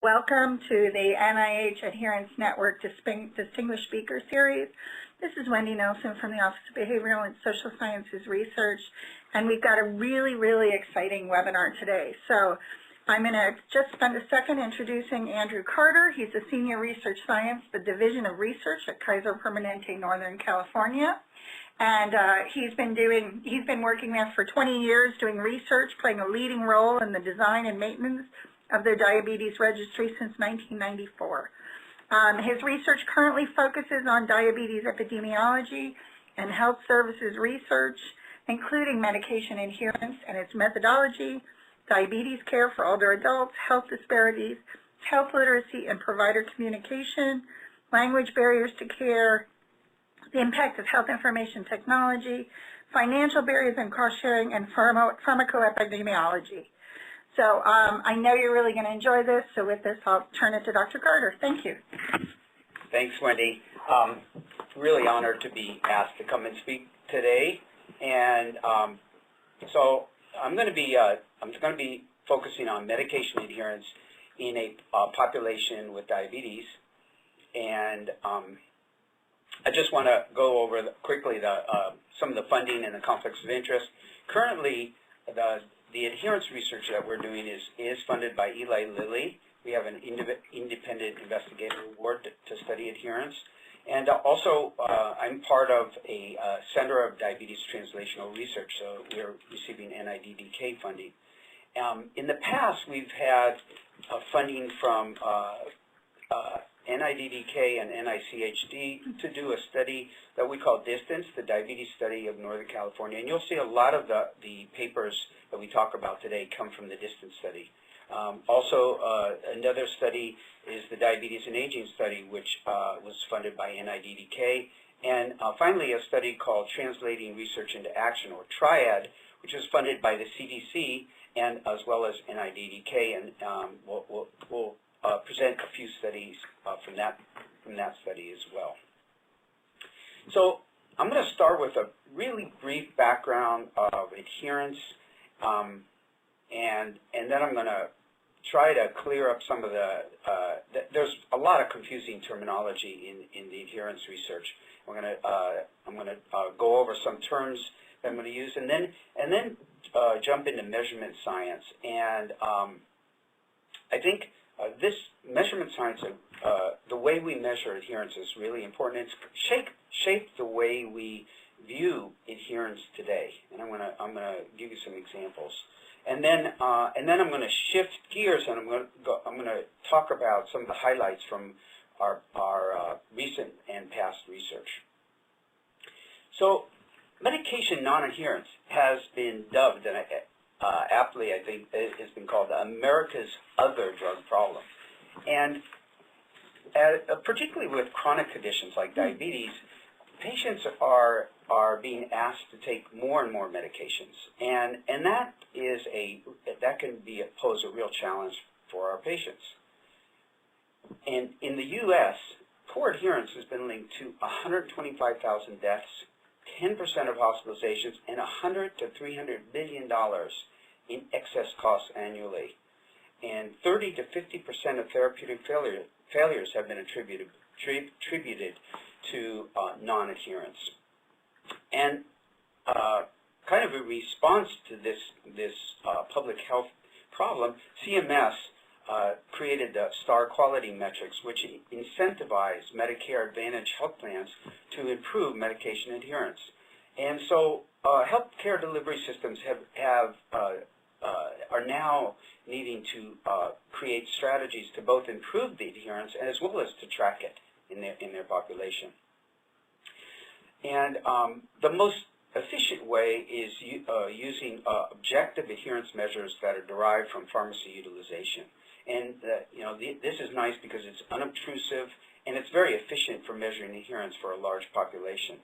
Welcome to the NIH Adherence Network Distinguished Speaker Series. This is Wendy Nelson from the Office of Behavioral and Social Sciences Research, and we've got a really exciting webinar today. So I'm going to just spend a second introducing Andrew Karter. He's a Senior Research Science, the Division of Research at Kaiser Permanente, Northern California. And he's been working there for 20 years doing research, playing a leading role in the design and maintenance of their diabetes registry since 1994. His research currently focuses on diabetes epidemiology and health services research, including medication adherence and its methodology, diabetes care for older adults, health disparities, health literacy and provider communication, language barriers to care, the impact of health information technology, financial barriers and cost sharing, and pharmacoepidemiology. So I know you're really going to enjoy this, so with this I'll turn it to Dr. Karter. Thank you. Thanks, Wendy. Really honored to be asked to come and speak today, and so I'm going to be focusing on medication adherence in a population with diabetes, and I just want to go over quickly some of the funding and the conflicts of interest. Currently, the adherence research that we're doing is funded by Eli Lilly. We have an independent investigator award to study adherence. And also, I'm part of a Center of Diabetes Translational Research, so we're receiving NIDDK funding. In the past, we've had funding from NIDDK and NICHD to do a study that we call DISTANCE, the Diabetes Study of Northern California. And you'll see a lot of the papers that we talk about today come from the DISTANCE study. Also, another study is the Diabetes and Aging Study, which was funded by NIDDK. And finally, a study called Translating Research into Action, or TRIAD, which is funded by the CDC and as well as NIDDK. And we'll present a few studies from that study as well. So I'm going to start with a really brief background of adherence, and then I'm going to try to clear up some of there's a lot of confusing terminology in the adherence research. I'm going to go over some terms that I'm going to use, and then jump into measurement science. And I think this measurement science, the way we measure adherence is really important. It's shaped the way we view adherence today, and I'm gonna give you some examples, and then I'm gonna shift gears, and I'm gonna talk about some of the highlights from our recent and past research. So, medication non-adherence has been dubbed, and aptly, I think, has been called America's other drug problem. And particularly with chronic conditions like diabetes, patients are being asked to take more and more medications, and that can pose a real challenge for our patients. And in the U.S., poor adherence has been linked to 125,000 deaths, 10% of hospitalizations, and $100 to $300 billion in excess costs annually. And 30 to 50% of therapeutic failures have been attributed to non-adherence. And kind of a response to this public health problem, CMS created the STAR quality metrics, which incentivize Medicare Advantage health plans to improve medication adherence. And so healthcare delivery systems are now needing to create strategies to both improve the adherence as well as to track it in their population. And the most efficient way is using objective adherence measures that are derived from pharmacy utilization. And this is nice because it's unobtrusive and it's very efficient for measuring adherence for a large population,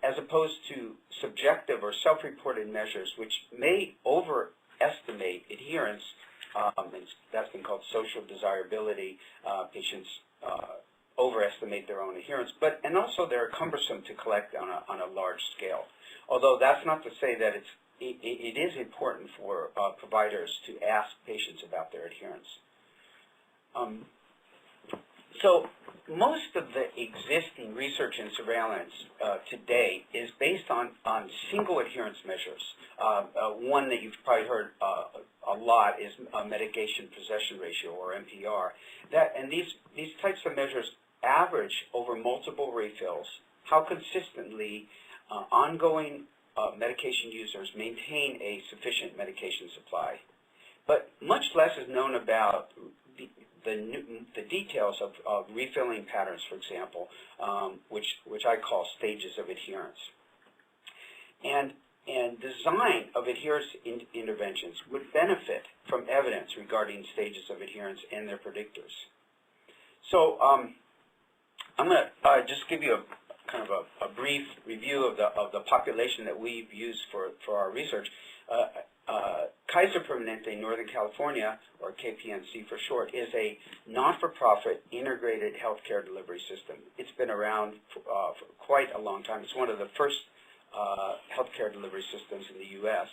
as opposed to subjective or self-reported measures, which may overestimate adherence. That's been called social desirability. Patients overestimate their own adherence, and also they're cumbersome to collect on a large scale. Although that's not to say that it is important for providers to ask patients about their adherence. So most of the existing research and surveillance today is based on single adherence measures. One that you've probably heard a lot is medication possession ratio, or MPR. And these types of measures average over multiple refills how consistently ongoing medication users maintain a sufficient medication supply. But much less is known about the details of refilling patterns, for example, which I call stages of adherence. And design of adherence interventions would benefit from evidence regarding stages of adherence and their predictors. So I'm going to just give you a kind of a brief review of the population that we've used for our research. Kaiser Permanente in Northern California, or KPNC for short, is a non-for-profit integrated healthcare delivery system. It's been around for quite a long time. It's one of the first healthcare delivery systems in the U.S.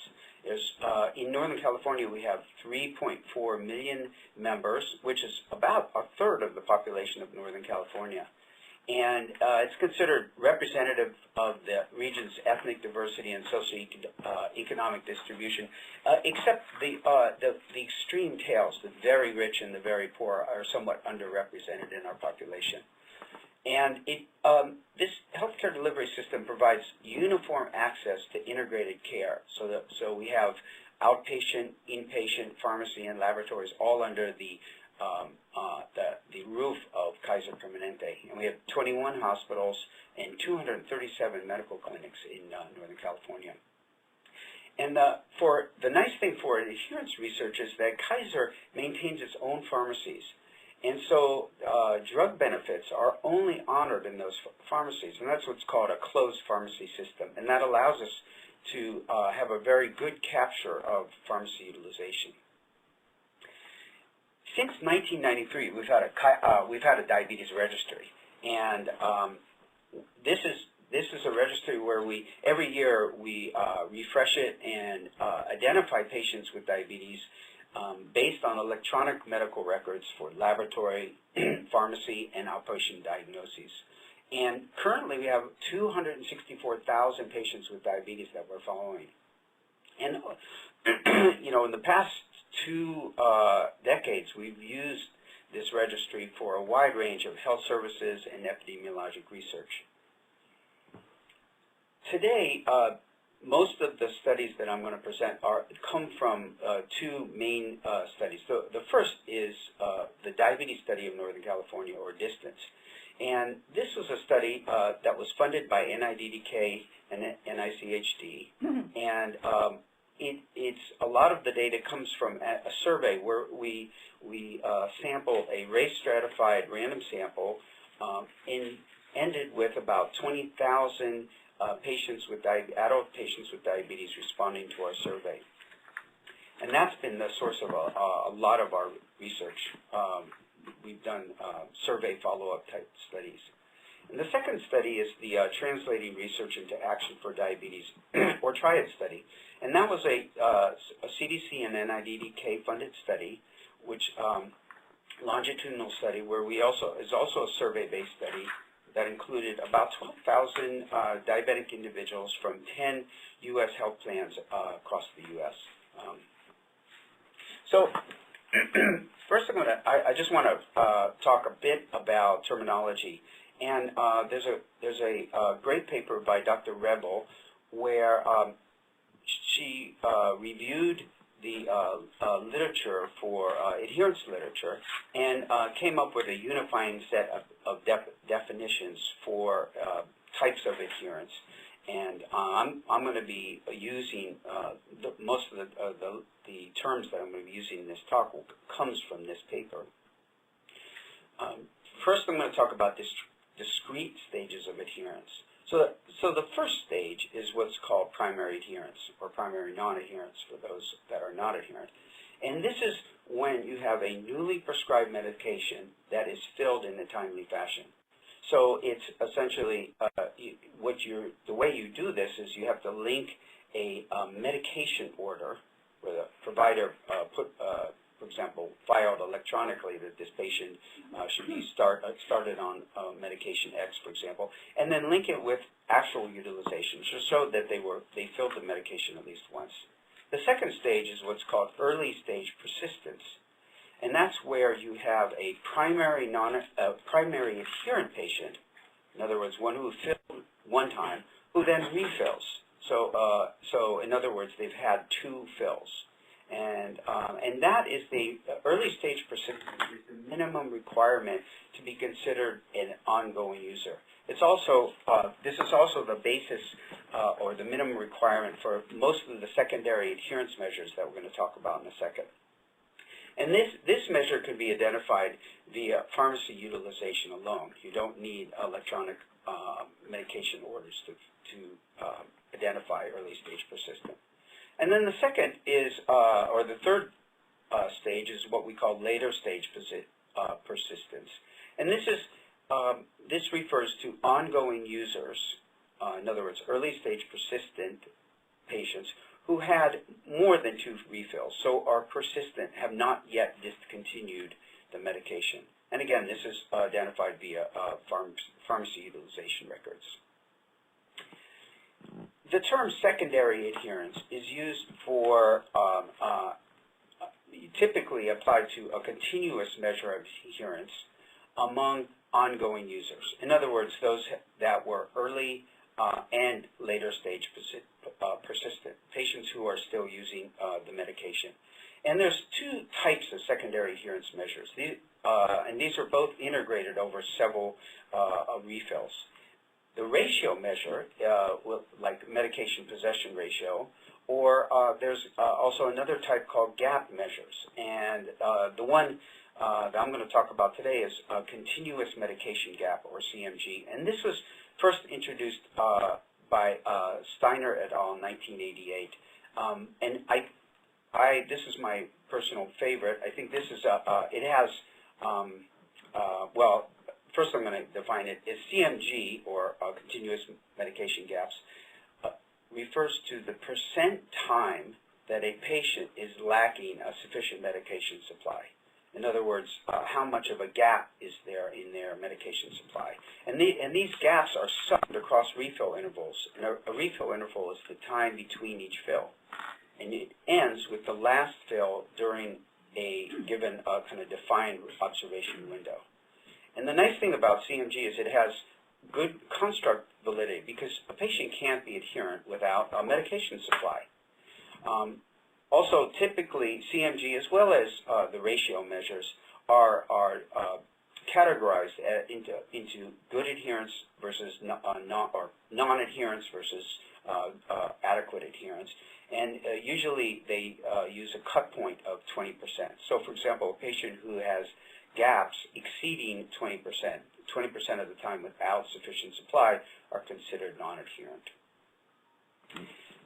In Northern California, we have 3.4 million members, which is about a third of the population of Northern California. And it's considered representative of the region's ethnic diversity and socioeconomic distribution, except the extreme tails, the very rich and the very poor, are somewhat underrepresented in our population. And this healthcare delivery system provides uniform access to integrated care. So we have outpatient, inpatient, pharmacy, and laboratories all under the roof of Kaiser Permanente. And we have 21 hospitals and 237 medical clinics in Northern California. And the nice thing for adherence research is that Kaiser maintains its own pharmacies. And so drug benefits are only honored in those pharmacies, and that's what's called a closed pharmacy system. And that allows us to have a very good capture of pharmacy utilization. Since 1993, we've had a diabetes registry, and this is a registry where every year we refresh it and identify patients with diabetes based on electronic medical records for laboratory, pharmacy, and outpatient diagnoses. And currently, we have 264,000 patients with diabetes that we're following. And in the past 2 decades, we've used this registry for a wide range of health services and epidemiologic research. Today, most of the studies that I'm going to present come from 2 main studies. The first is the diabetes study of Northern California, or DISTANCE. And this was a study that was funded by NIDDK and NICHD. And it's a lot of the data comes from a survey where we sampled a race-stratified random sample and ended with about 20,000 adult patients with diabetes responding to our survey. And that's been the source of a lot of our research. We've done survey follow-up type studies. And the second study is the Translating Research into Action for Diabetes, or TRIAD study. And that was a CDC and NIDDK funded study, which longitudinal study, where is also a survey-based study that included about 12,000 diabetic individuals from 10 U.S. health plans across the U.S. So first I just want to talk a bit about terminology. And there's a great paper by Dr. Rebel where she reviewed the literature for adherence literature and came up with a unifying set of definitions for types of adherence. And I'm going to be using most of the terms that I'm going to be using in this talk comes from this paper. First, I'm going to talk about discrete stages of adherence. So the first stage is what's called primary adherence, or primary non-adherence for those that are not adherent. And this is when you have a newly prescribed medication that is filled in a timely fashion. So it's essentially the way you do this is you have to link a medication order where the provider for example, filed electronically that this patient should be started on medication X, for example, and then link it with actual utilization to show that they filled the medication at least once. The second stage is what's called early stage persistence, and that's where you have a primary adherent patient, in other words, one who filled one time, who then refills. So in other words, they've had two fills. And that is the early stage persistence is the minimum requirement to be considered an ongoing user. It's also, this is also the basis or the minimum requirement for most of the secondary adherence measures that we're going to talk about in a second. And this measure can be identified via pharmacy utilization alone. You don't need electronic medication orders to identify early stage persistence. And then the second is, or the third stage is what we call later stage persistence. And this refers to ongoing users, in other words, early stage persistent patients who had more than two refills, so are persistent, have not yet discontinued the medication. And again, this is identified via pharmacy utilization records. The term secondary adherence is used for, typically applied to a continuous measure of adherence among ongoing users. In other words, those that were early and later stage persistent, patients who are still using the medication. And there's two types of secondary adherence measures, and these are both integrated over several refills. The ratio measure, like medication possession ratio, or there's also another type called gap measures. And the one that I'm going to talk about today is continuous medication gap, or CMG. And this was first introduced by Steiner et al. In 1988. And this is my personal favorite. I think this is it has well. First, I'm going to define it as CMG, or continuous medication gaps, refers to the percent time that a patient is lacking a sufficient medication supply. In other words, how much of a gap is there in their medication supply. And these gaps are summed across refill intervals. And a refill interval is the time between each fill. And it ends with the last fill during a given kind of defined observation window. And the nice thing about CMG is it has good construct validity, because a patient can't be adherent without a medication supply. Also, typically, CMG as well as the ratio measures are categorized into good adherence versus non-adherence versus adequate adherence. And usually they use a cut point of 20%. So, for example, a patient who has gaps exceeding 20% of the time without sufficient supply are considered non-adherent.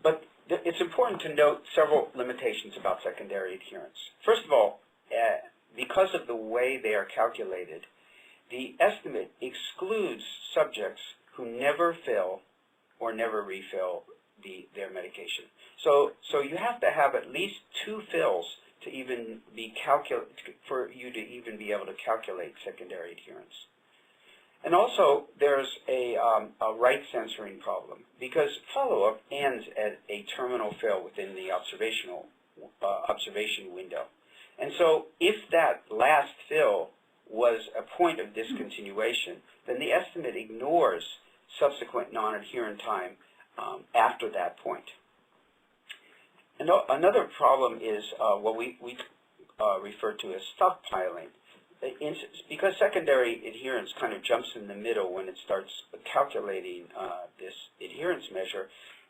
But it's important to note several limitations about secondary adherence. First of all, because of the way they are calculated, the estimate excludes subjects who never fill or never refill their medication. So you have to have at least two fills to even be for you to even be able to calculate secondary adherence. And also, there's a right censoring problem, because follow-up ends at a terminal fill within the observation window. And so if that last fill was a point of discontinuation, then the estimate ignores subsequent non-adherent time after that point. And another problem is what we refer to as stockpiling. Because secondary adherence kind of jumps in the middle when it starts calculating this adherence measure,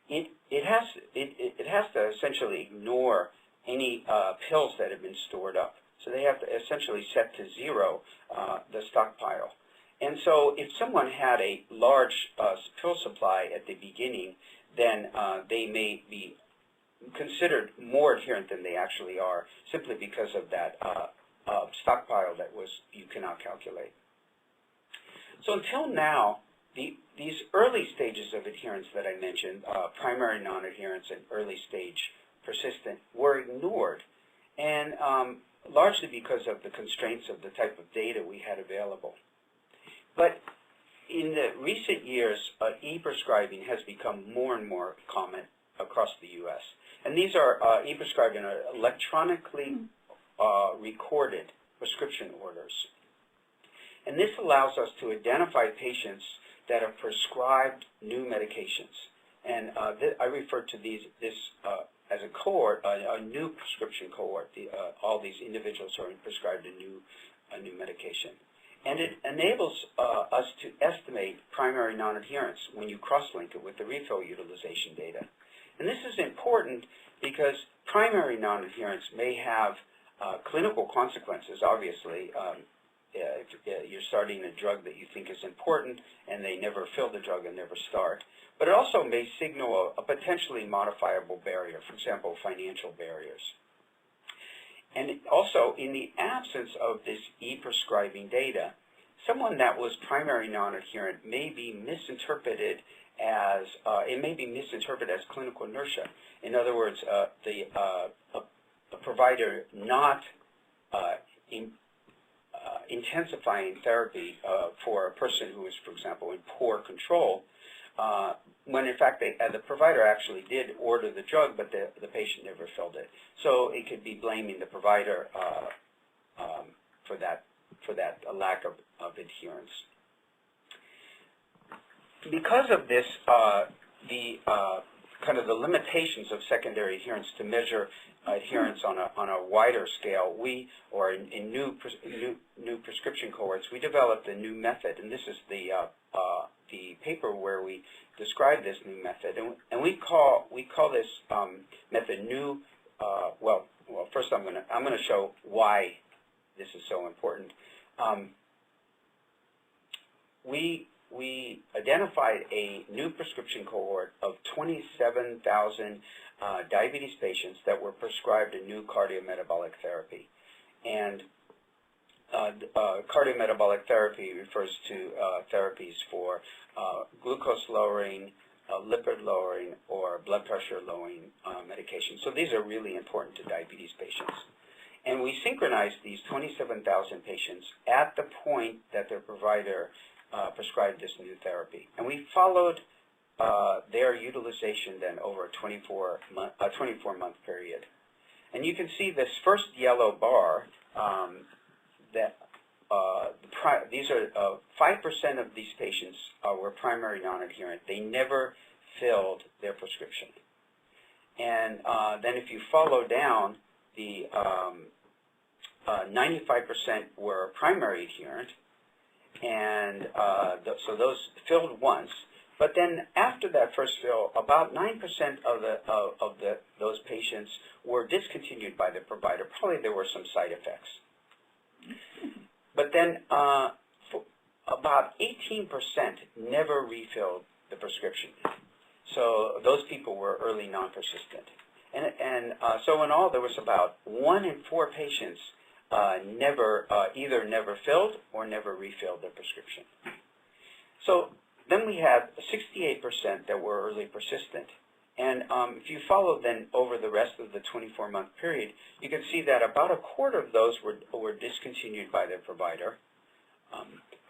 it has to essentially ignore any pills that have been stored up. So they have to essentially set to zero the stockpile. And so if someone had a large pill supply at the beginning, then they may be considered more adherent than they actually are, simply because of that stockpile that you cannot calculate. So until now, these early stages of adherence that I mentioned, primary non-adherence and early stage persistent, were ignored. And largely because of the constraints of the type of data we had available. But in the recent years, e-prescribing has become more and more common across the U.S. And these are e-prescribing are electronically recorded prescription orders. And this allows us to identify patients that are prescribed new medications. And I refer to this as a cohort, a new prescription cohort. All these individuals are prescribed a new medication. And it enables us to estimate primary non-adherence when you cross-link it with the refill utilization data. And this is important because primary non-adherence may have clinical consequences, obviously. If you're starting a drug that you think is important and they never fill the drug and never start. But it also may signal a potentially modifiable barrier, for example, financial barriers. And also, in the absence of this e-prescribing data, someone that was primary non-adherent may be misinterpreted as clinical inertia. In other words, a provider not intensifying therapy for a person who is, for example, in poor control, when in fact the provider actually did order the drug, but the patient never filled it. So it could be blaming the provider for that lack of adherence. Because of this, kind of the limitations of secondary adherence to measure adherence on a wider scale, in new prescription cohorts, we developed a new method, and this is the paper where we describe this new method, and we call this method new. Well, first I'm gonna show why this is so important. We identified a new prescription cohort of 27,000 diabetes patients that were prescribed a new cardiometabolic therapy. And cardiometabolic therapy refers to therapies for glucose lowering, lipid lowering, or blood pressure lowering medications. So these are really important to diabetes patients. And we synchronized these 27,000 patients at the point that their provider prescribed this new therapy. And we followed their utilization then over a 24-month period. And you can see this first yellow bar these are 5% of these patients were primary non-adherent. They never filled their prescription. And then if you follow down, the 95% were primary adherent, and so those filled once. But then after that first fill, about 9% of those patients were discontinued by the provider. Probably there were some side effects. But then about 18% never refilled the prescription. So those people were early non-persistent. And so in all, there was about 1 in 4 patients either never filled or never refilled their prescription. So then we had 68% that were early persistent. And if you follow then over the rest of the 24-month period, you can see that about a quarter of those were discontinued by their provider,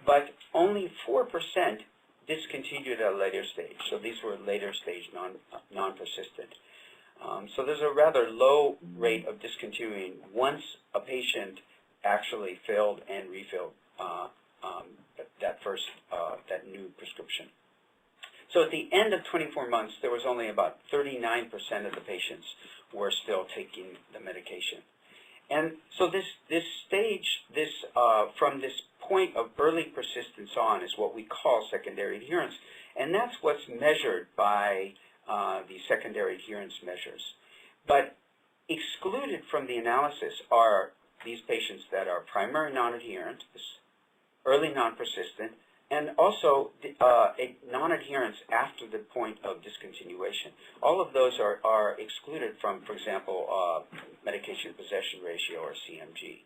but only 4% discontinued at a later stage. So these were later stage non-persistent. So there's a rather low rate of discontinuing once a patient actually filled and refilled that new prescription. So at the end of 24 months, there was only about 39% of the patients were still taking the medication. And so this stage, from this point of early persistence on, is what we call secondary adherence. And that's what's measured by the secondary adherence measures. But excluded from the analysis are these patients that are primary non-adherent, early non-persistent, and also a non-adherence after the point of discontinuation. All of those are excluded from, for example, medication possession ratio, or CMG.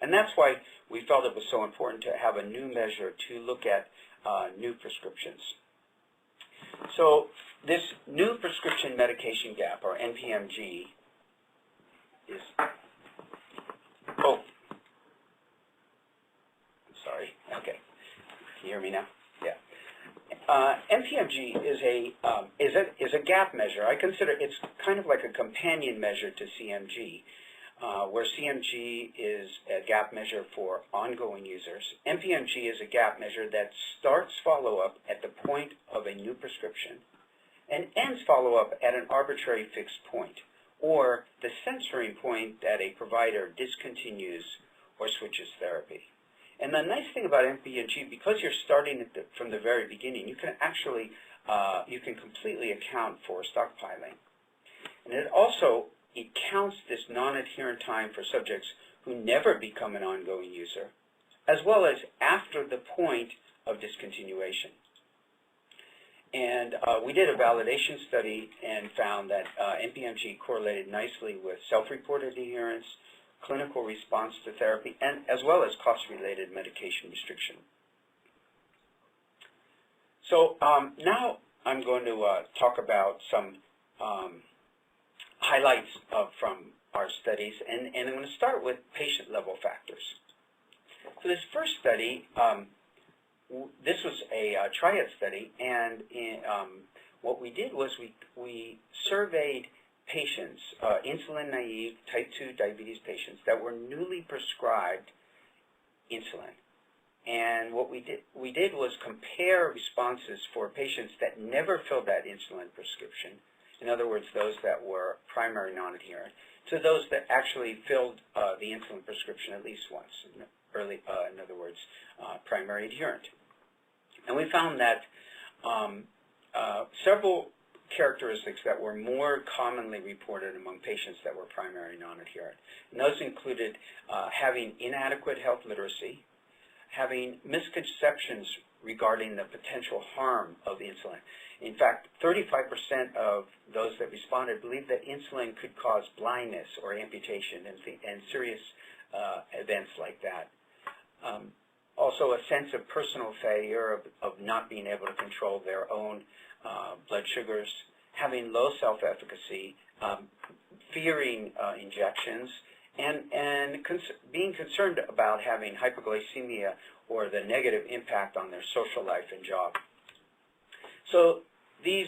And that's why we felt it was so important to have a new measure to look at new prescriptions. So this new prescription medication gap, or NPMG, is... Oh, you hear me now? Yeah. MPMG is a gap measure. I consider it's kind of like a companion measure to CMG, where CMG is a gap measure for ongoing users. MPMG is a gap measure that starts follow-up at the point of a new prescription and ends follow-up at an arbitrary fixed point, or the censoring point that a provider discontinues or switches therapy. And the nice thing about MPMG, because you're starting from the very beginning, you can actually, you can completely account for stockpiling. And it counts this non-adherent time for subjects who never become an ongoing user, as well as after the point of discontinuation. And we did a validation study and found that MPMG correlated nicely with self-reported adherence, clinical response to therapy, and as well as cost-related medication restriction. So now I'm going to talk about some highlights from our studies, and I'm going to start with patient-level factors. So this first study, this was a triad study, and what we did was we surveyed patients, insulin-naive type 2 diabetes patients that were newly prescribed insulin. And what we did was compare responses for patients that never filled that insulin prescription, in other words, those that were primary non-adherent, to those that actually filled the insulin prescription at least once, in other words, primary adherent. And we found that several characteristics that were more commonly reported among patients that were primary non-adherent. And those included having inadequate health literacy, having misconceptions regarding the potential harm of insulin. In fact, 35% of those that responded believed that insulin could cause blindness or amputation and serious events like that. Also a sense of personal failure, of not being able to control their own blood sugars, having low self-efficacy, fearing injections, and being concerned about having hypoglycemia or the negative impact on their social life and job. So these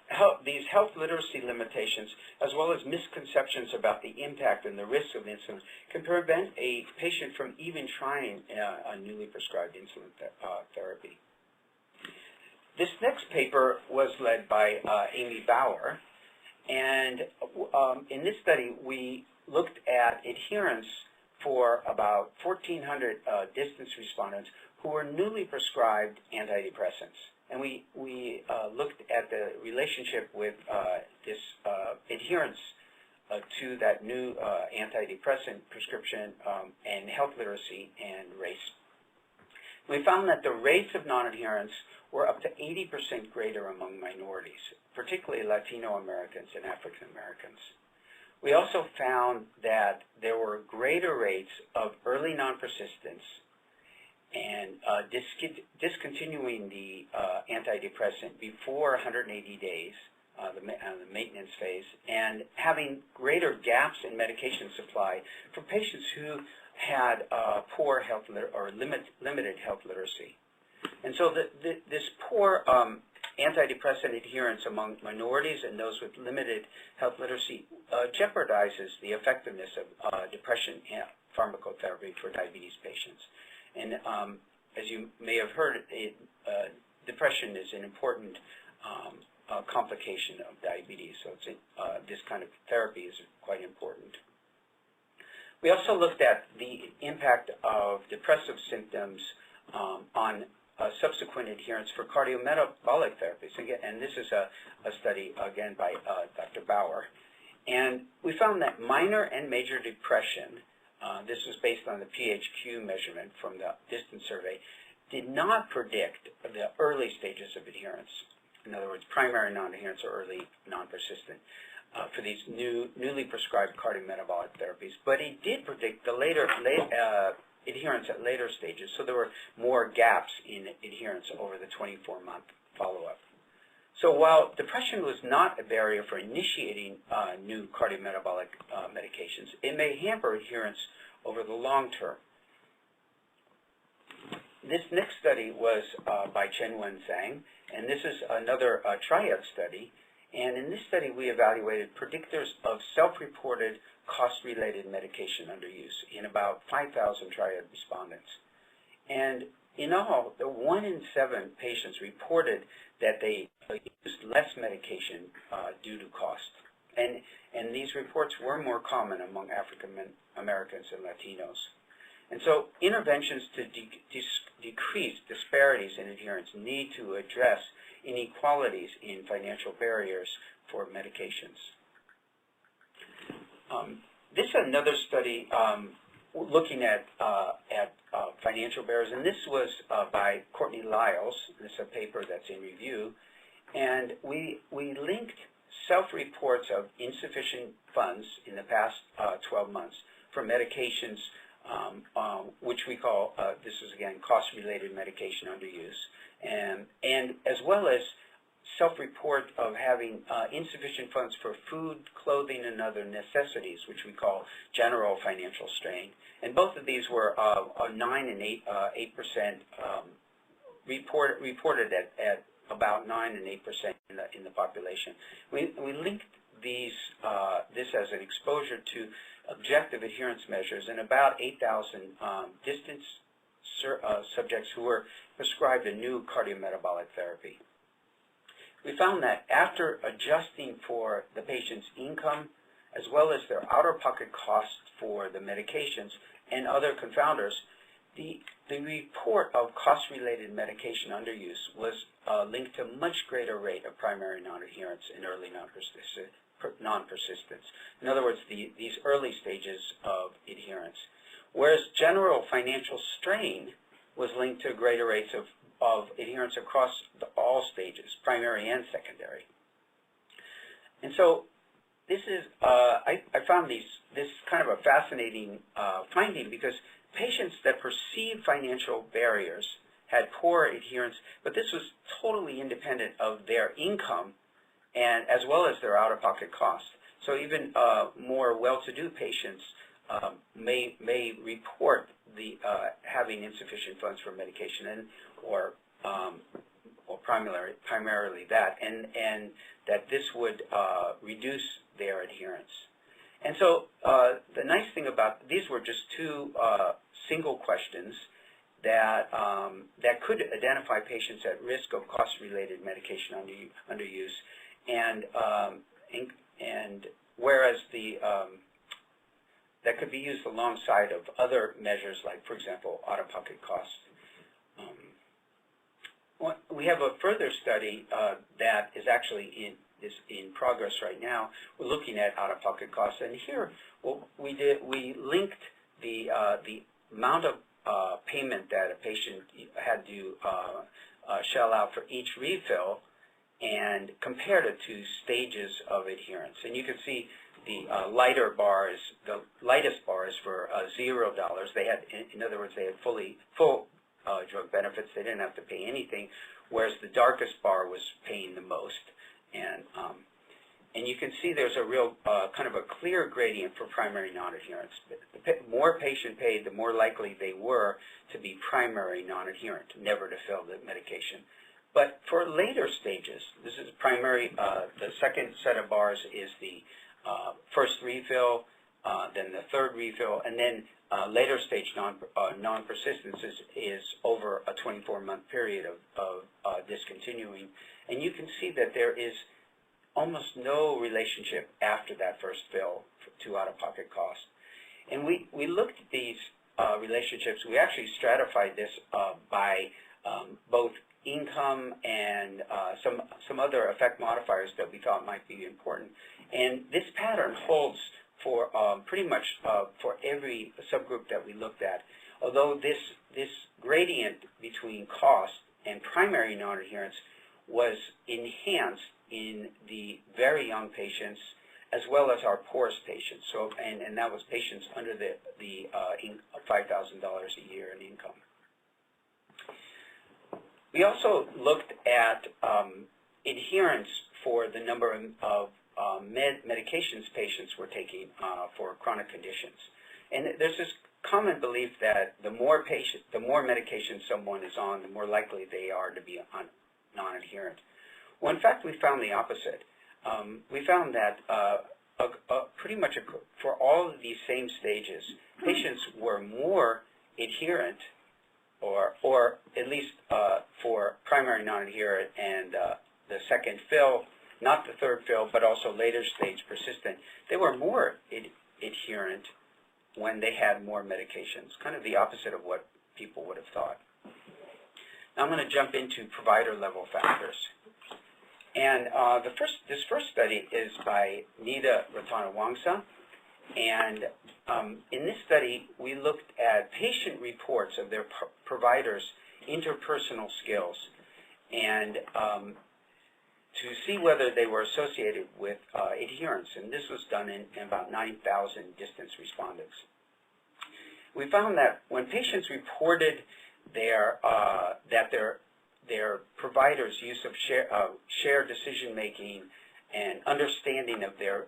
health literacy limitations, as well as misconceptions about the impact and the risks of insulin, can prevent a patient from even trying a newly prescribed insulin therapy. This next paper was led by Amy Bauer, and in this study we looked at adherence for about 1,400 distance respondents who were newly prescribed antidepressants. And we looked at the relationship with this adherence to that new antidepressant prescription and health literacy and race. We found that the rates of non-adherence were up to 80% greater among minorities, particularly Latino Americans and African Americans. We also found that there were greater rates of early non-persistence and discontinuing the antidepressant before 180 days, the maintenance phase, and having greater gaps in medication supply for patients who had poor health or limited health literacy. And so this poor antidepressant adherence among minorities and those with limited health literacy jeopardizes the effectiveness of depression pharmacotherapy for diabetes patients. And as you may have heard, depression is an important complication of diabetes, so this kind of therapy is quite important. We also looked at the impact of depressive symptoms on subsequent adherence for cardiometabolic therapies. Again, and this is a study, again, by Dr. Bauer. And we found that minor and major depression, this was based on the PHQ measurement from the distance survey, did not predict the early stages of adherence. In other words, primary non-adherence or early non-persistent for these newly prescribed cardiometabolic therapies. But it did predict the adherence at later stages, so there were more gaps in adherence over the 24-month follow-up. So while depression was not a barrier for initiating new cardiometabolic medications, it may hamper adherence over the long term. this next study was by Chen-Wen Zhang, and this is another triad study. And in this study, we evaluated predictors of self-reported cost-related medication underuse in about 5,000 triad respondents. And in all, 1 in 7 patients reported that they used less medication due to cost. And these reports were more common among African Americans and Latinos. And so interventions to decrease disparities in adherence need to address inequalities in financial barriers for medications. This is another study looking at financial barriers, and this was by Courtney Lyles. This is a paper that's in review, and we linked self-reports of insufficient funds in the past 12 months for medications, which we call, this is again, cost-related medication underuse, and as well as self-report of having insufficient funds for food, clothing, and other necessities, which we call general financial strain. And both of these were 9 and 8% reported at about 9 and 8% in the population. We linked these this as an exposure to objective adherence measures in about 8,000 distance subjects who were prescribed a new cardiometabolic therapy. We found that after adjusting for the patient's income as well as their out-of-pocket costs for the medications and other confounders, the report of cost-related medication underuse was linked to a much greater rate of primary non-adherence and early non-persistence. In other words, these early stages of adherence. Whereas general financial strain was linked to greater rates of adherence across all stages, primary and secondary. And so this is, I found this kind of a fascinating finding, because patients that perceived financial barriers had poor adherence, but this was totally independent of their income and as well as their out-of-pocket costs. So even more well-to-do patients may report the having insufficient funds for medication or primarily that, and that this would reduce their adherence. And so the nice thing about these were just two single questions that could identify patients at risk of cost-related medication underuse, and whereas that could be used alongside of other measures like, for example, out-of-pocket costs. We have a further study that is actually in progress right now. We're looking at out-of-pocket costs, and here what we did, we linked the amount of payment that a patient had to shell out for each refill, and compared it to stages of adherence. And you can see the lightest bar is for $0. They had, in other words, they had full drug benefits. They didn't have to pay anything, whereas the darkest bar was paying the most. And you can see there's a real kind of a clear gradient for primary non-adherence. The more patient paid, the more likely they were to be primary non-adherent, never to fill the medication. But for later stages, this is primary, the second set of bars is the first refill, then the third refill, and then later stage non-persistence is over a 24-month period of discontinuing. And you can see that there is almost no relationship after that first fill to out-of-pocket cost. And we looked at these relationships. We actually stratified this by both income and some other effect modifiers that we thought might be important. And this pattern holds for pretty much for every subgroup that we looked at. Although this gradient between cost and primary non-adherence was enhanced in the very young patients as well as our poorest patients. So, and that was patients under the $5,000 a year in income. We also looked at adherence for the number of medications patients were taking for chronic conditions. And there's this common belief that the more medication someone is on, the more likely they are to be non-adherent. Well, in fact, we found the opposite. We found that pretty much for all of these same stages, patients were more adherent, or at least for primary non-adherent and the second fill, not the third fill, but also later stage persistent. They were more adherent when they had more medications, kind of the opposite of what people would have thought. Now I'm going to jump into provider level factors. And this first study is by Nida Ratnawangsa, and in this study we looked at patient reports of their providers' interpersonal skills and to see whether they were associated with adherence, and this was done in about 9,000 distance respondents. We found that when patients reported that their providers' use of shared decision-making and understanding of their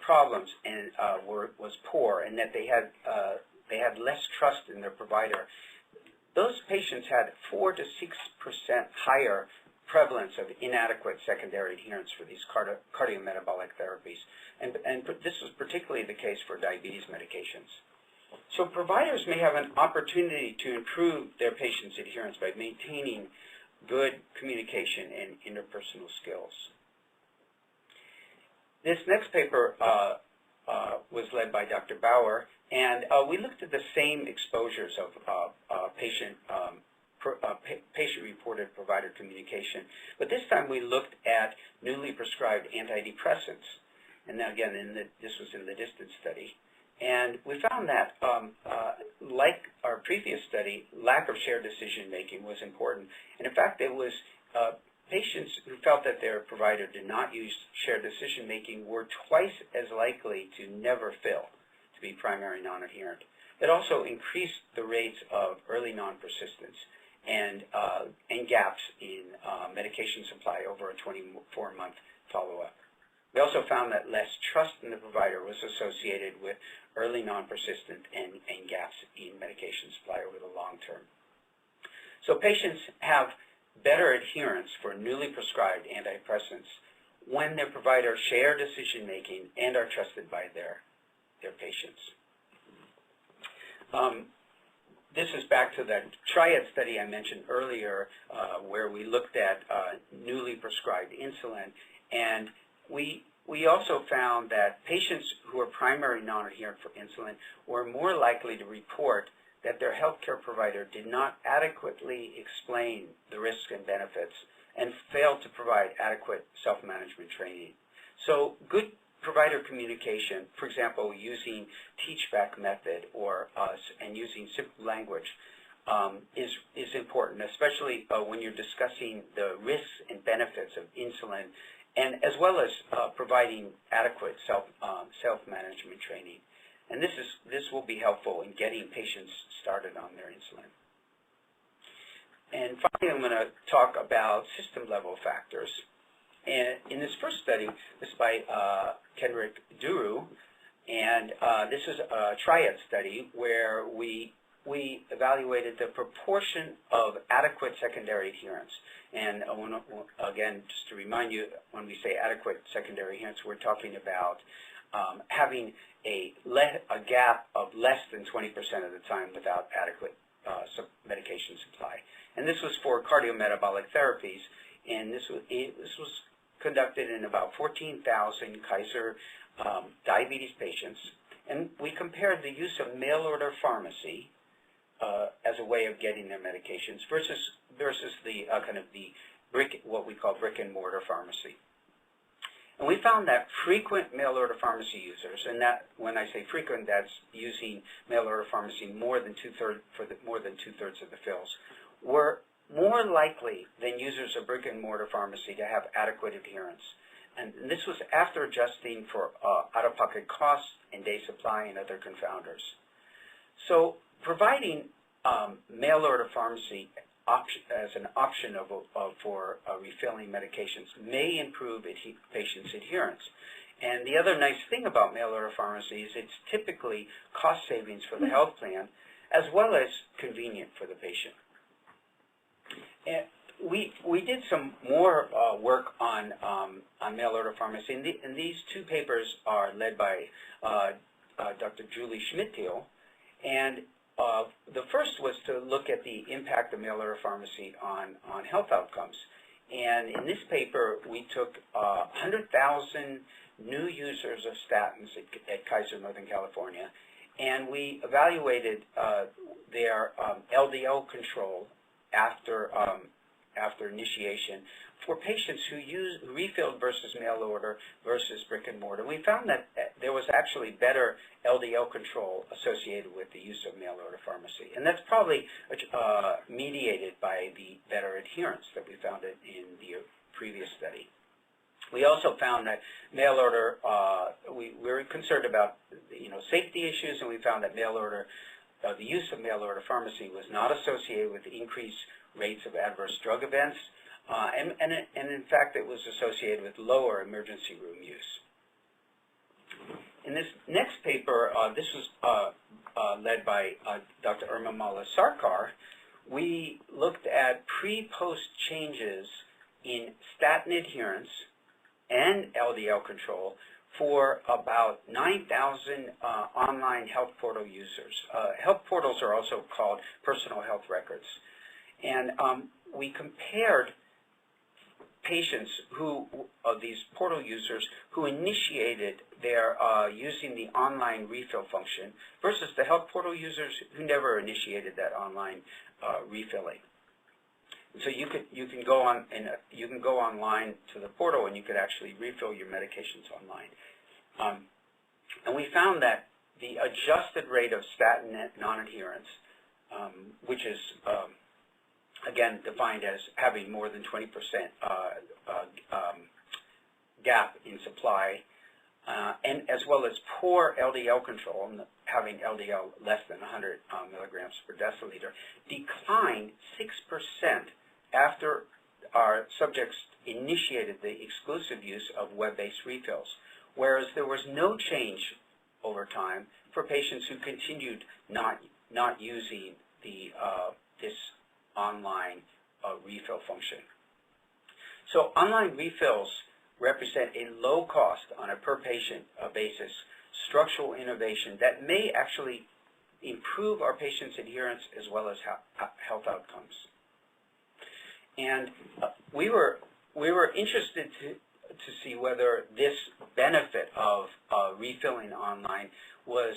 problems and was poor, and that they had less trust in their provider, those patients had 4 to 6% higher prevalence of inadequate secondary adherence for these cardiometabolic therapies, and this was particularly the case for diabetes medications. So providers may have an opportunity to improve their patients' adherence by maintaining good communication and interpersonal skills. This next paper was led by Dr. Bauer, and we looked at the same exposures of patient-reported provider communication, but this time we looked at newly prescribed antidepressants, and then again, this was in the distance study. And we found that, like our previous study, lack of shared decision-making was important. And in fact, it was patients who felt that their provider did not use shared decision-making were twice as likely to never fill, to be primary non-adherent. It also increased the rates of early non-persistence and gaps in medication supply over a 24-month follow-up. We also found that less trust in the provider was associated with early non-persistent and gaps in medication supply over the long term. So patients have better adherence for newly prescribed antidepressants when their providers share decision-making and are trusted by their patients. This is back to the triad study I mentioned earlier, where we looked at newly prescribed insulin, and we also found that patients who are primary non-adherent for insulin were more likely to report that their healthcare provider did not adequately explain the risks and benefits and failed to provide adequate self-management training. So good provider communication, for example, using teach-back method and using simple language is important, especially when you're discussing the risks and benefits of insulin, and as well as providing adequate self-management training. And this will be helpful in getting patients started on their insulin. And finally, I'm going to talk about system-level factors. And in this first study, this is by Kedrick Duru, and this is a triad study where we evaluated the proportion of adequate secondary adherence. And again, just to remind you, when we say adequate secondary adherence, we're talking about having a gap of less than 20% of the time without adequate medication supply. And this was for cardiometabolic therapies, and this was conducted in about 14,000 Kaiser diabetes patients, and we compared the use of mail-order pharmacy as a way of getting their medications versus the what we call brick-and-mortar pharmacy. And we found that frequent mail-order pharmacy users, and that when I say frequent, that's using mail-order pharmacy more than more than two-thirds of the fills, were more likely than users of brick-and-mortar pharmacy to have adequate adherence. And this was after adjusting for out-of-pocket costs and day supply and other confounders. So providing mail-order pharmacy as an option for refilling medications may improve patients' adherence. And the other nice thing about mail-order pharmacy is it's typically cost savings for the health plan, as well as convenient for the patient. And we did some more work on mail-order pharmacy, and these two papers are led by Dr. Julie Schmidt-Thiel, and the first was to look at the impact of mail-order pharmacy on health outcomes. And in this paper, we took 100,000 new users of statins at Kaiser, Northern California, and we evaluated their LDL control after initiation for patients who refilled versus mail order versus brick and mortar. We found that there was actually better LDL control associated with the use of mail order pharmacy, and that's probably mediated by the better adherence that we found in the previous study. We also found that mail order, we were concerned about safety issues, and we found that mail order, the use of mail order pharmacy was not associated with increased rates of adverse drug events, and in fact it was associated with lower emergency room use. In this next paper, this was led by Dr. Urmimala Sarkar. We looked at pre-post changes in statin adherence and LDL control for about 9,000 online health portal users. Health portals are also called personal health records. And we compared patients of these portal users who initiated their using the online refill function versus the health portal users who never initiated that online refilling. So you can go online to the portal and you could actually refill your medications online. And we found that the adjusted rate of statin non-adherence, which is again defined as having more than 20% gap in supply, and as well as poor LDL control, having LDL less than 100 milligrams per deciliter, declined 6% after our subjects initiated the exclusive use of web-based refills, whereas there was no change over time for patients who continued not using this online refill function. So online refills represent a low cost on a per patient basis structural innovation that may actually improve our patients' adherence as well as health outcomes. And we were interested to see whether this benefit of refilling online was,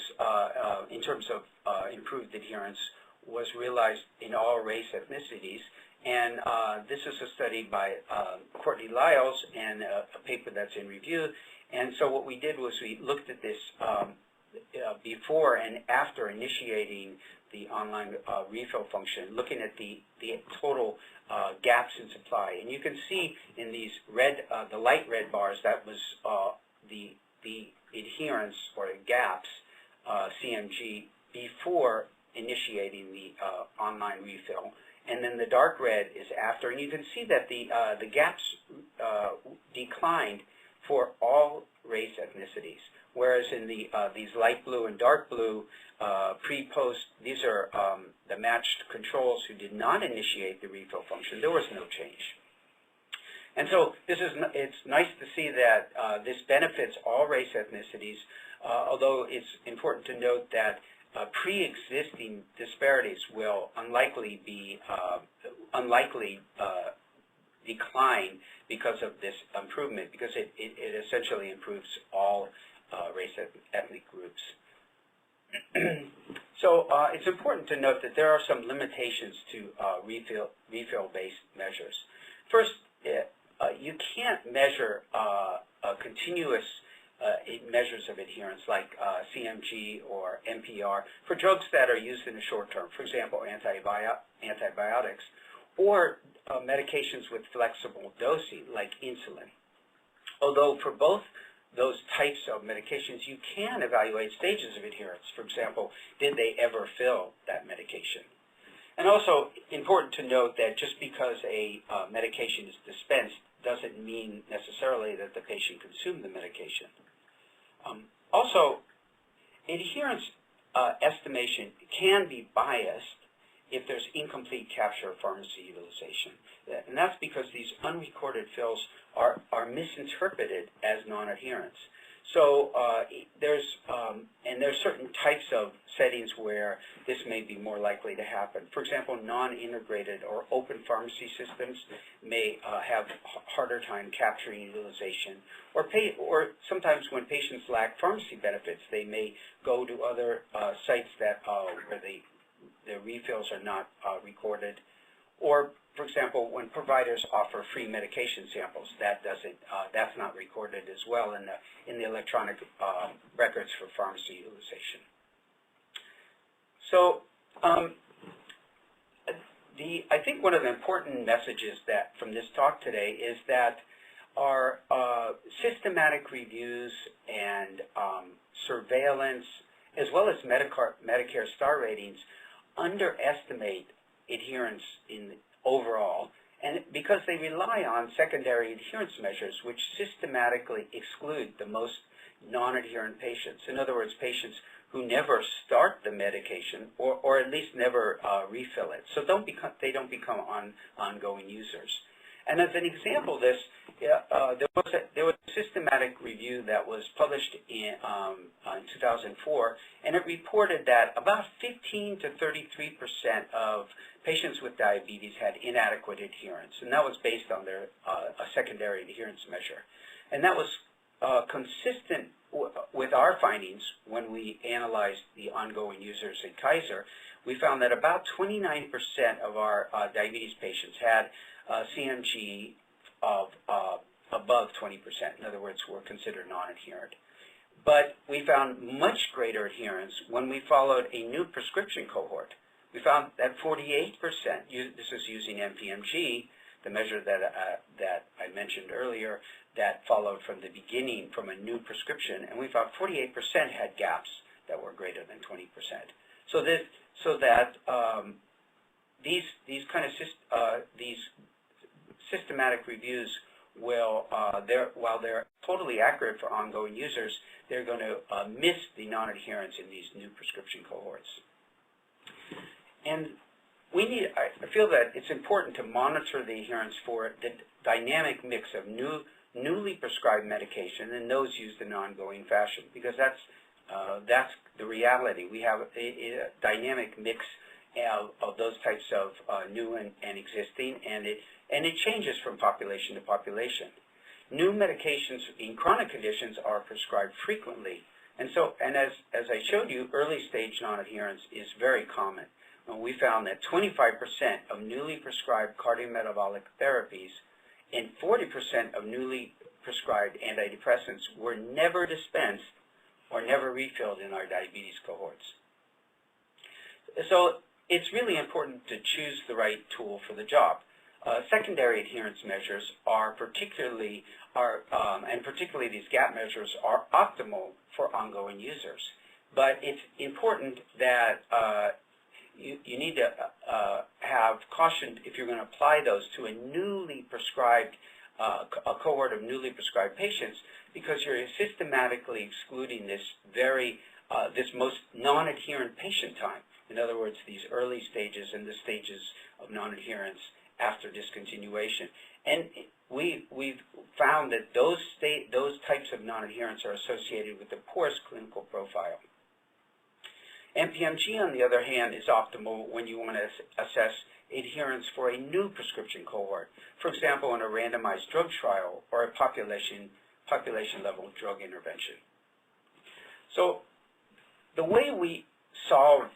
in terms of improved adherence, was realized in all race ethnicities. And this is a study by Courtney Lyles and a paper that's in review. And so what we did was we looked at this before and after initiating the online refill function, looking at the total gaps in supply. And you can see in these the light red bars, that was the adherence or gaps, CMG, before initiating the online refill. And then the dark red is after, and you can see that the gaps declined for all race ethnicities, whereas in these light blue and dark blue pre-post, these are the matched controls who did not initiate the refill function. There was no change. And so it's nice to see that this benefits all race ethnicities, although it's important to note that pre-existing disparities will unlikely decline because of this improvement, because it essentially improves all race ethnic groups. So it's important to note that there are some limitations to refill-based measures. First, you can't measure continuous measures of adherence like CMG or NPR for drugs that are used in the short term, for example, antibiotics, or medications with flexible dosing like insulin. Although for both those types of medications, you can evaluate stages of adherence. For example, did they ever fill that medication? And also important to note that just because a medication is dispensed doesn't mean necessarily that the patient consumed the medication. Also, adherence estimation can be biased if there's incomplete capture of pharmacy utilization. And that's because these unrecorded fills are misinterpreted as non-adherence. So there's certain types of settings where this may be more likely to happen. For example, non-integrated or open pharmacy systems may have harder time capturing utilization, or sometimes when patients lack pharmacy benefits, they may go to other sites that where their refills are not recorded, or for example, when providers offer free medication samples, that's not recorded as well in the electronic records for pharmacy utilization. So I think one of the important messages from this talk today is that our systematic reviews and surveillance, as well as Medicare star ratings, underestimate adherence overall, and because they rely on secondary adherence measures which systematically exclude the most non-adherent patients. In other words, patients who never start the medication or at least never refill it. So they don't become ongoing users. And as an example of this, there was a systematic review that was published in 2004, and it reported that about 15 to 33% of patients with diabetes had inadequate adherence, and that was based on their a secondary adherence measure. And that was consistent with our findings when we analyzed the ongoing users at Kaiser. We found that about 29% of our diabetes patients had CMG of above 20%. In other words, were considered non-adherent. But we found much greater adherence when we followed a new prescription cohort. We found that 48%, this is using NPMG, the measure that I mentioned earlier, that followed from the beginning from a new prescription, and we found 48% had gaps that were greater than 20%. So these kind of these systematic reviews will, while they're totally accurate for ongoing users, they're going to miss the non-adherence in these new prescription cohorts. And I feel that it's important to monitor the adherence for the dynamic mix of newly prescribed medication and those used in ongoing fashion, because that's the reality. We have a dynamic mix of those types of new and existing, and it changes from population to population. New medications in chronic conditions are prescribed frequently, and as I showed you, early stage non-adherence is very common. We found that 25% of newly prescribed cardiometabolic therapies and 40% of newly prescribed antidepressants were never dispensed or never refilled in our diabetes cohorts. So it's really important to choose the right tool for the job. Secondary adherence measures particularly these gap measures, are optimal for ongoing users. But it's important that you need to have caution if you're going to apply those to a newly prescribed, a cohort of newly prescribed patients, because you're systematically excluding this most non-adherent patient time. In other words, these early stages and the stages of non-adherence after discontinuation. And we've found that those types of non-adherence are associated with the poorest clinical profile. NPMG, on the other hand, is optimal when you want to assess adherence for a new prescription cohort, for example, in a randomized drug trial or a population-level drug intervention. So the way we solve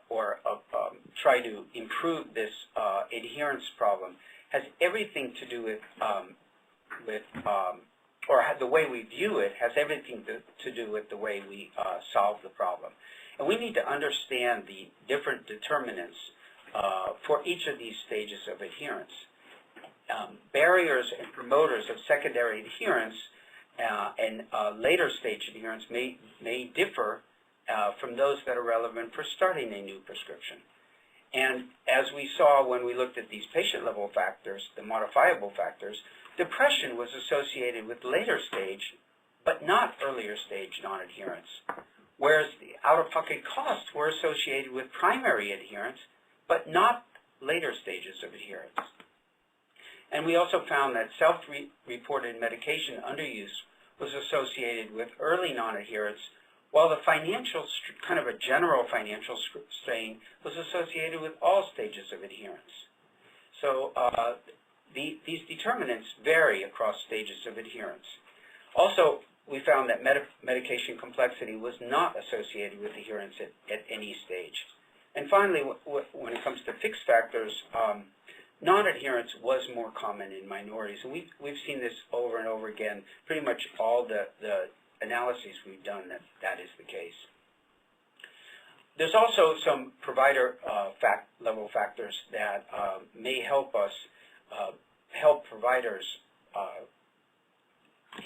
or try to improve this adherence problem has everything to do with or the way we view it has everything to do with the way we solve the problem. And we need to understand the different determinants for each of these stages of adherence. Barriers and promoters of secondary adherence and later stage adherence may differ from those that are relevant for starting a new prescription. And as we saw when we looked at these patient-level factors, the modifiable factors, depression was associated with later stage but not earlier stage non-adherence, whereas the out-of-pocket costs were associated with primary adherence, but not later stages of adherence. And we also found that self-reported medication underuse was associated with early non-adherence, while the financial, kind of a general financial strain was associated with all stages of adherence. So these determinants vary across stages of adherence. Also, we found that medication complexity was not associated with adherence at any stage. And finally, when it comes to fixed factors, non-adherence was more common in minorities. And we've seen this over and over again. Pretty much all the analyses we've done that is the case. There's also some provider level factors that may help us help providers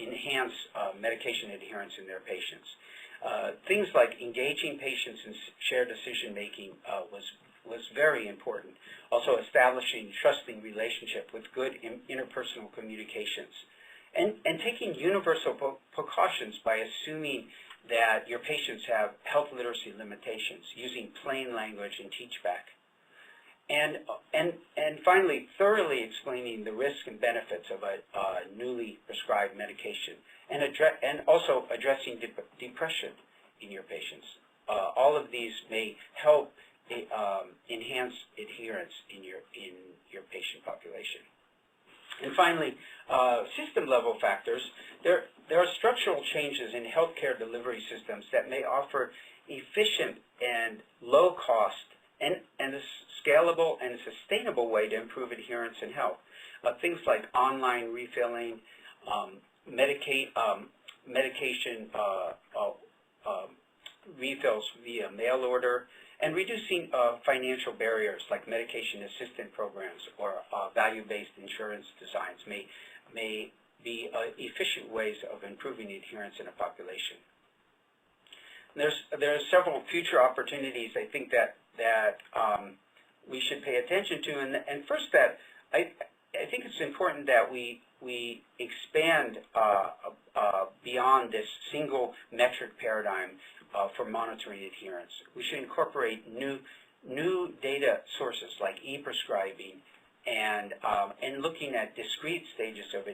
enhance medication adherence in their patients. Things like engaging patients in shared decision-making was very important. Also establishing trusting relationship with good interpersonal communications. And taking universal precautions by assuming that your patients have health literacy limitations, using plain language and teach-back. And finally, thoroughly explaining the risks and benefits of a newly prescribed medication, and also addressing depression in your patients. All of these may help enhance adherence in your patient population. And finally, system-level factors. There are structural changes in healthcare delivery systems that may offer efficient and low-cost and a scalable and sustainable way to improve adherence and health. Things like online refilling, medication refills via mail order, and reducing financial barriers like medication assistant programs or value-based insurance designs may be efficient ways of improving adherence in a population. There are several future opportunities I think that we should pay attention to, and first that I think it's important that we expand beyond this single metric paradigm for monitoring adherence. We should incorporate new data sources like e-prescribing and looking at discrete stages of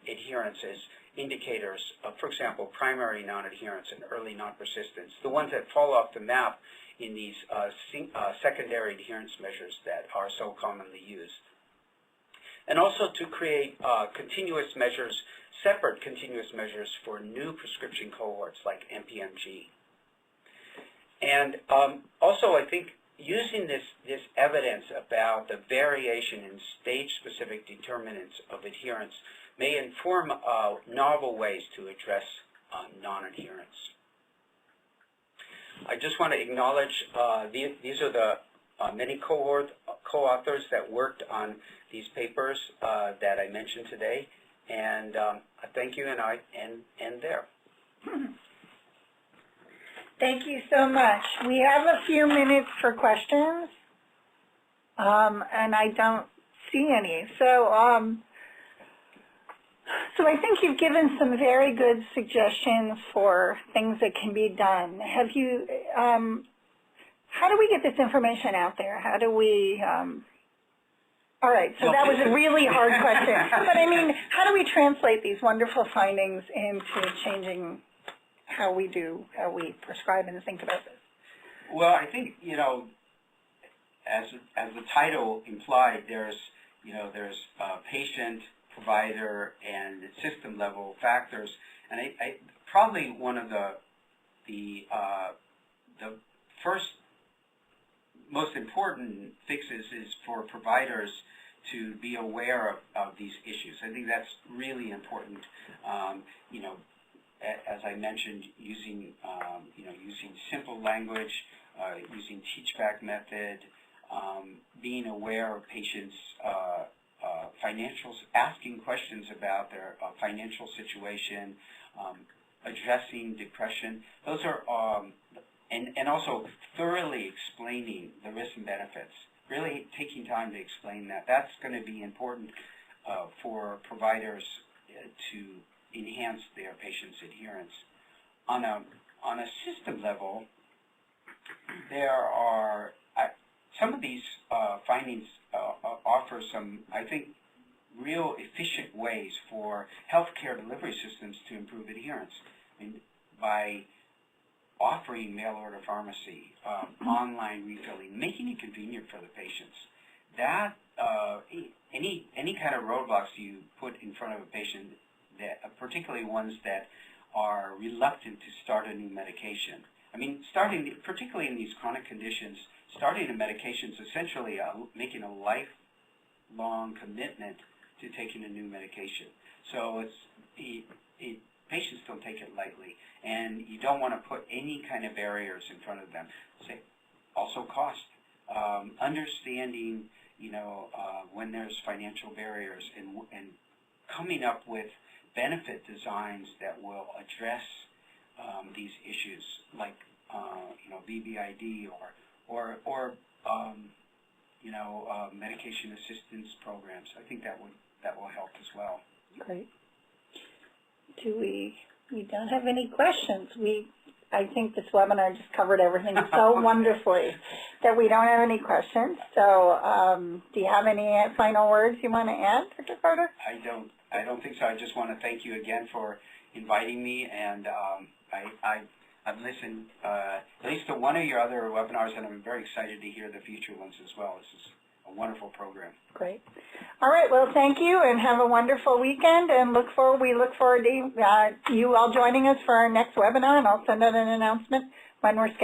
adherence as indicators of, for example, primary non-adherence and early non-persistence, the ones that fall off the map in these secondary adherence measures that are so commonly used. And also to create continuous measures, separate continuous measures for new prescription cohorts like MPMG. And also I think using this evidence about the variation in stage-specific determinants of adherence may inform novel ways to address non-adherence. I just want to acknowledge these are the many co-authors that worked on these papers that I mentioned today, and thank you, and I end there. Thank you so much. We have a few minutes for questions, and I don't see any. So I think you've given some very good suggestions for things that can be done. Have you, how do we get this information out there? How do we, all right, so that was a really hard question. But I mean, how do we translate these wonderful findings into changing how we prescribe and think about this? Well, I think, as the title implied, there's patient, provider, and system level factors, and I probably one of the first most important fixes is for providers to be aware of these issues. I think that's really important. As I mentioned, using simple language, using teach-back method, being aware of patients' financials, asking questions about their financial situation, addressing depression. Those are, and also thoroughly explaining the risks and benefits. Really taking time to explain that. That's going to be important for providers enhance their patients' adherence. On a system level, there are some of these findings offer some, I think, real efficient ways for healthcare delivery systems to improve adherence. I mean, by offering mail-order pharmacy, online refilling, making it convenient for the patients. That any kind of roadblocks you put in front of a patient, that particularly ones that are reluctant to start a new medication. I mean, particularly in these chronic conditions, starting a medication is essentially making a lifelong commitment to taking a new medication. So patients don't take it lightly, and you don't want to put any kind of barriers in front of them. Also cost, understanding, when there's financial barriers, and coming up with benefit designs that will address these issues, like BBID or medication assistance programs. I think that will help as well. Great. We don't have any questions. I think this webinar just covered everything so wonderfully that we don't have any questions. So do you have any final words you want to add, Dr. Karter? I don't think so. I just want to thank you again for inviting me, and I've listened at least to one of your other webinars, and I'm very excited to hear the future ones as well. This is a wonderful program. Great. All right. Well, thank you, and have a wonderful weekend. And we look forward to you all joining us for our next webinar, and I'll send out an announcement when we're scheduled.